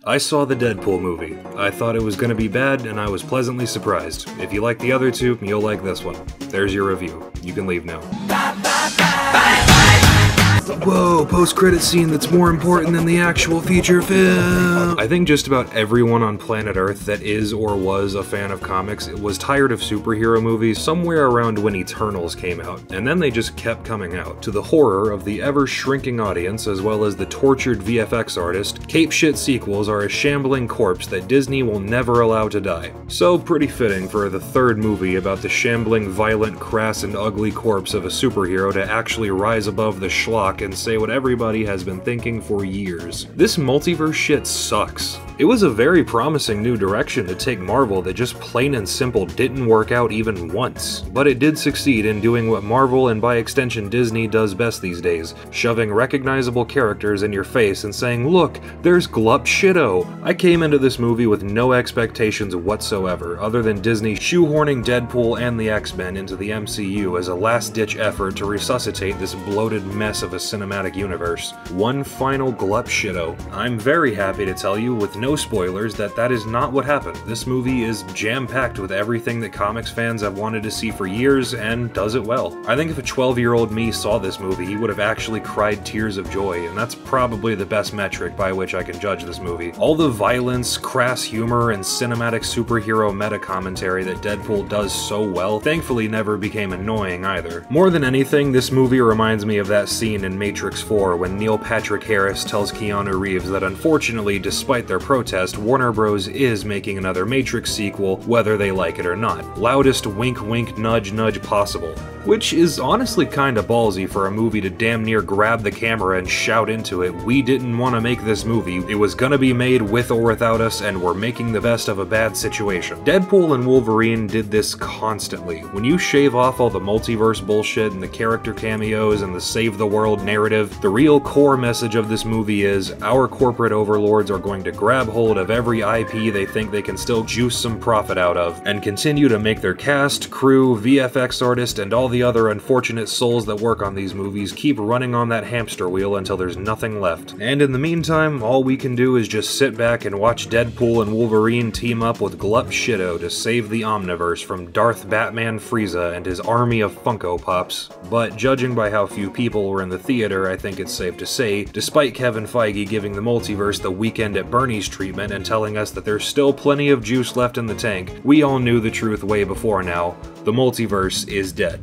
I saw the Deadpool movie. I thought it was gonna be bad, and I was pleasantly surprised. If you like the other two, you'll like this one. There's your review. You can leave now. Whoa, post-credit scene that's more important than the actual feature film! I think just about everyone on planet Earth that is or was a fan of comics was tired of superhero movies somewhere around when Eternals came out, and then they just kept coming out. To the horror of the ever-shrinking audience, as well as the tortured VFX artist, cape-shit sequels are a shambling corpse that Disney will never allow to die. So pretty fitting for the third movie about the shambling, violent, crass, and ugly corpse of a superhero to actually rise above the schlock and say what everybody has been thinking for years. This multiverse shit sucks. It was a very promising new direction to take Marvel that just plain and simple didn't work out even once. But it did succeed in doing what Marvel and by extension Disney does best these days, shoving recognizable characters in your face and saying, look, there's Glup Shitto. I came into this movie with no expectations whatsoever, other than Disney shoehorning Deadpool and the X-Men into the MCU as a last-ditch effort to resuscitate this bloated mess of a cinematic universe. One final Glup Shitto. I'm very happy to tell you, with no spoilers, that is not what happened. This movie is jam-packed with everything that comics fans have wanted to see for years, and does it well. I think if a 12-year-old me saw this movie, he would have actually cried tears of joy, and that's probably the best metric by which I can judge this movie. All the violence, crass humor, and cinematic superhero meta-commentary that Deadpool does so well, thankfully never became annoying either. More than anything, this movie reminds me of that scene in Matrix 4 when Neil Patrick Harris tells Keanu Reeves that unfortunately, despite their protest, Warner Bros. Is making another Matrix sequel, whether they like it or not. Loudest wink wink nudge nudge possible. Which is honestly kinda ballsy for a movie to damn near grab the camera and shout into it, we didn't want to make this movie, it was gonna be made with or without us, and we're making the best of a bad situation. Deadpool and Wolverine did this constantly. When you shave off all the multiverse bullshit and the character cameos and the save the world narrative, the real core message of this movie is, our corporate overlords are going to grab hold of every IP they think they can still juice some profit out of, and continue to make their cast, crew, VFX artist, and all the other unfortunate souls that work on these movies keep running on that hamster wheel until there's nothing left. And in the meantime, all we can do is just sit back and watch Deadpool and Wolverine team up with Glup Shitto to save the Omniverse from Darth Batman Frieza and his army of Funko Pops. But judging by how few people were in the theater, I think it's safe to say, despite Kevin Feige giving the multiverse the Weekend at Bernie's treatment and telling us that there's still plenty of juice left in the tank, we all knew the truth way before now. The multiverse is dead.